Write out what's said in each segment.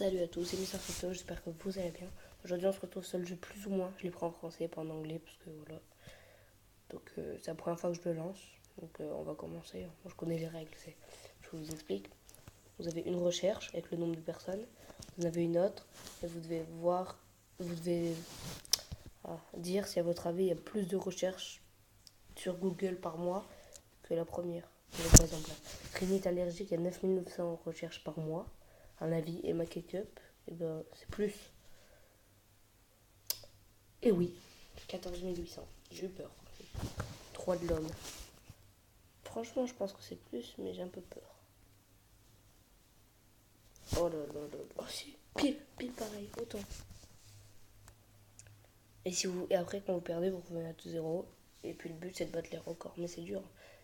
Salut à tous, c'est Mister Crypto, j'espère que vous allez bien. Aujourd'hui on se retrouve sur le jeu plus ou moins, je l'ai pris en français pas en anglais parce que voilà. Donc c'est la première fois que je le lance, donc on va commencer. Moi je connais les règles, je vous explique. Vous avez une recherche avec le nombre de personnes, vous en avez une autre et vous devez dire si à votre avis il y a plus de recherches sur Google par mois que la première. Donc, par exemple, Rhinite allergique, il y a 9900 recherches par mois. Un avis et ma Up, et ben c'est plus. Et oui, 14 800. J'ai eu peur. 3 de l'homme. Franchement, je pense que c'est plus, mais j'ai un peu peur. Oh là là là. Oh si, pile pareil, autant. Et après, quand vous perdez, vous revenez à tout zéro. Et puis le but, c'est de battre les records. Mais c'est dur.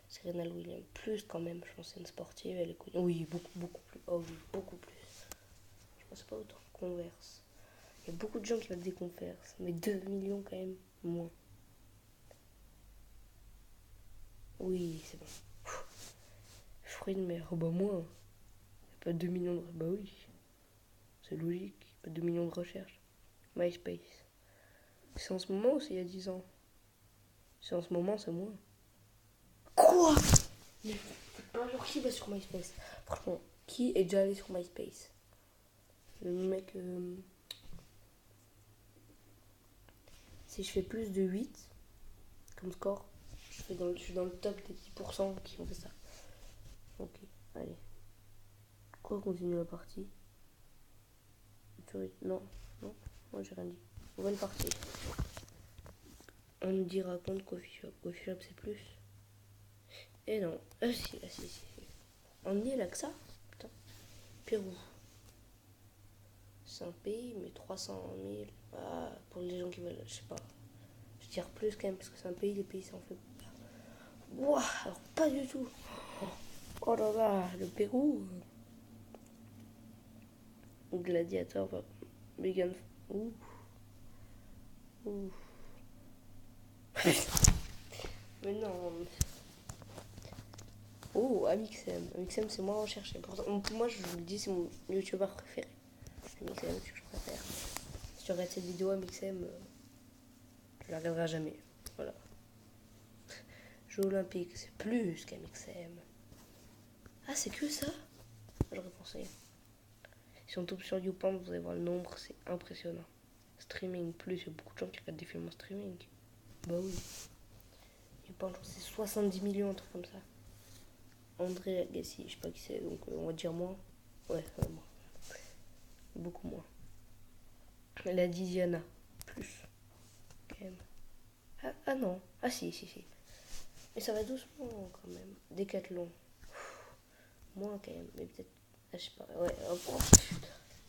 Serena Williams, plus quand même. Je pense que c'est une sportive, elle est connue. Oui, beaucoup plus. Oh oui, beaucoup plus. Je pense pas autant. Converse. Il y a beaucoup de gens qui mettent des Converse. Mais 2 millions quand même, moins. Oui, c'est bon. Fruit de mer, oh bah moins. Il n'y a pas 2 millions de... Bah oui, c'est logique. Pas 2 millions de recherches. MySpace. C'est en ce moment ou c'est il y a 10 ans? C'est en ce moment, c'est moins. Quoi? Mais c'est pas genre qui va sur MySpace. Franchement, qui est déjà allé sur MySpace? Le mec... Si je fais plus de 8 comme score, je suis dans le top des 10% qui ont fait ça. Ok, allez. Quoi, continue la partie? Non, moi j'ai rien dit. Nouvelle partie. On nous dit raconte Coffee Shop. Coffee Shop c'est plus. Et non. Si. On y est là que ça? Putain. Pérou. C'est un pays, mais 300 000. Ah, pour les gens qui veulent, je sais pas. Je tire plus quand même, parce que c'est un pays, les pays ça en fait. Ouah, alors pas du tout. Oh là là, le Pérou. Gladiateur, Megan. Ouh. Ouh. Mais non. Oh, Amixem. Amixem, c'est moi recherché. Pourtant, moi, je vous le dis, c'est mon youtubeur préféré. Amixem, c'est ce que je préfère. Si tu regardes cette vidéo, Amixem, tu la regarderas jamais. Voilà. Jeux olympiques, c'est plus qu'Amixem. Ah, c'est que ça? J'aurais pensé. Si on tombe sur YouPorn, vous allez voir le nombre, c'est impressionnant. Streaming, plus, il y a beaucoup de gens qui regardent des films en streaming. Bah oui. YouPorn, c'est 70 millions, un truc comme ça. André Agassi, je sais pas qui c'est, donc on va dire moins. Ouais, moins. Beaucoup moins. La Diana, plus. Quand même. Ah non. Ah si. Mais ça va doucement quand même. Décathlon. Moins quand même. Mais peut-être. Ah, je sais pas. Ouais. Oh,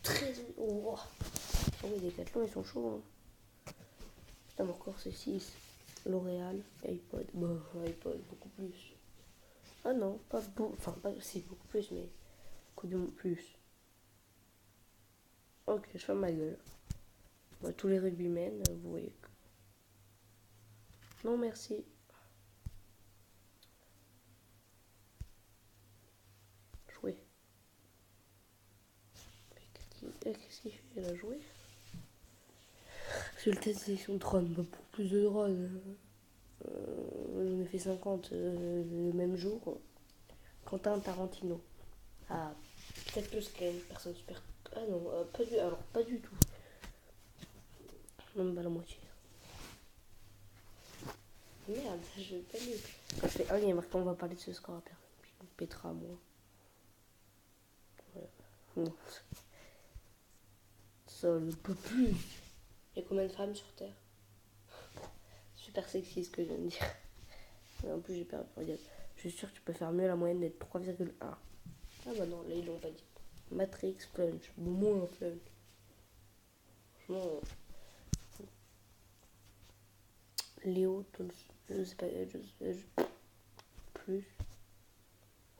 13 000. Oh. Ah oui, Décathlon, ils sont chauds. Hein. Putain, mon record c'est 6. L'Oréal, iPod. Bah, iPod, beaucoup plus. Ah non, pas beaucoup. Enfin, pas si, beaucoup plus, mais. Coup de plus. Ok, je ferme ma gueule. Bah, tous les rugbymen, vous voyez. Non, merci. Jouer. Qu'est-ce qu'il fait? Il a joué. Sur le test de sélection de drone, bah, pour plus de drones, j'en ai fait 50 le même jour. Quentin Tarantino. Ah, peut-être plus qu'une personne super. Ah non, pas du tout. Même pas la moitié. Merde, je vais pas lu. Quand je fais 1, il y a marqué on va parler de ce score à personne. Puis on pètera moi. Voilà. Non. Ça ne peut plus. Il y a combien de femmes sur Terre? Super sexy ce que je viens de dire. Et en plus j'ai perdu. Regarde. Je suis sûr que tu peux faire mieux, la moyenne d'être 3,1. Ah bah non, là ils l'ont pas dit. Matrix, Plunge. Moins Plunge. Franchement. Léo, je sais pas. Plus.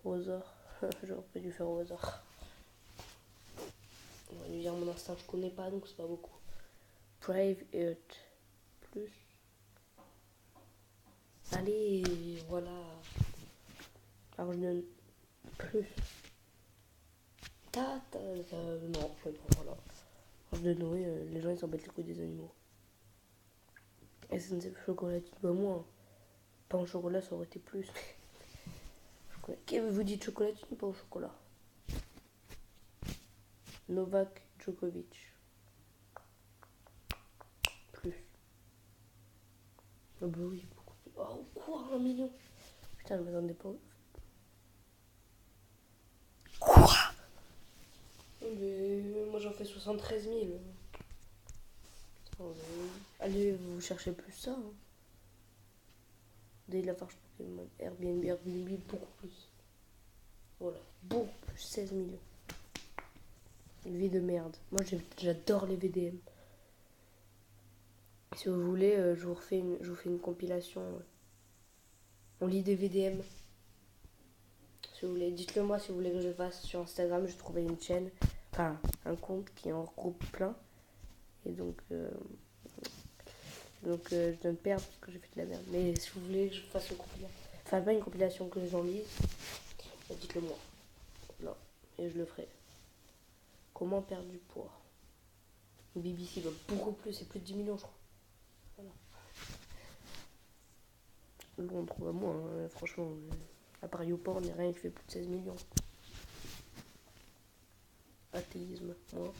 Au hasard. J'aurais pas dû faire au hasard. On va lui dire mon instinct, je connais pas donc c'est pas beaucoup. Brave Earth. Plus. Allez, voilà. Alors je donne plus. Non, je sais pas, voilà. Proche de Noé, les gens ils s'en battent les couilles des animaux. SNCF chocolatine, bah moi, pain au chocolat ça aurait été plus. Vous dites chocolatine ou pas au chocolat? Novak Djokovic. Plus. Ah bah oui, beaucoup plus. Oh quoi, 1 million? Putain, je m'attendais pas. Quoi? Mais moi j'en fais 73 000. Putain, allez, vous cherchez plus ça. Hein. Dès la farce Pokémon, Airbnb, beaucoup plus. Voilà, beaucoup plus, 16 millions. Une vie de merde. Moi j'adore les VDM. Si vous voulez, je vous fais une compilation. On lit des VDM. Si vous voulez, dites-le moi si vous voulez que je fasse sur Instagram. Je trouvais une chaîne, enfin un compte qui en regroupe plein. Et donc je donne perdre parce que j'ai fait de la merde. Mais si vous voulez que je fasse une compilation, enfin pas une compilation que les gens lisent, dites-le moi. Là, et je le ferai. Comment perdre du poids? BBC va beaucoup plus, c'est plus de 10 millions je crois. Voilà. Londres, bah moi, hein, franchement, à part YouPorn, il n'y a rien qui fait plus de 16 millions. Athéisme, moi.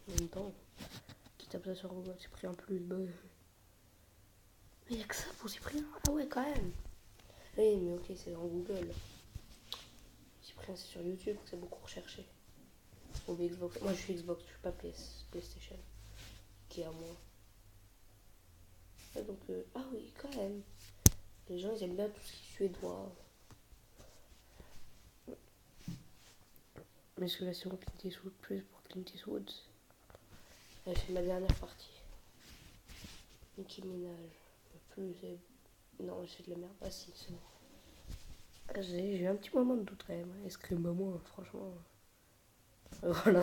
En même temps, qui tape ça sur Google, c'est pris un plus. Bah... Mais il n'y a que ça pour Cyprien. Ah ouais, quand même. Oui, mais ok, c'est en Google. Cyprien, c'est sur YouTube, c'est beaucoup recherché. Ou Xbox. Moi, je suis Xbox, je suis pas PlayStation. Qui est à moi. Et donc, ah oui, quand même. Les gens, ils aiment bien tout ce qui est suédois. Mais est-ce que la série Clint Eastwood plus pour Clint Eastwood? C'est ma dernière partie. Nicki Minaj. Plus, non, j'ai de la merde. Ah si, c'est bon. J'ai eu un petit moment de doute quand même. Excuse-moi, franchement. Voilà.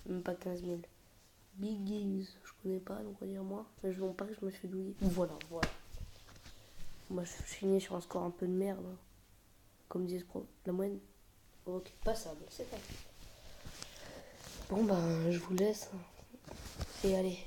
Même pas 15 000. Biggies, je connais pas, donc on va dire moi. Mais je ne pas que je me suis fait douiller. Voilà. Moi, je finis sur un score un peu de merde. Hein. Comme disent la moyenne. Ok, passable, c'est pas. Bon, ben, je vous laisse. Et allez,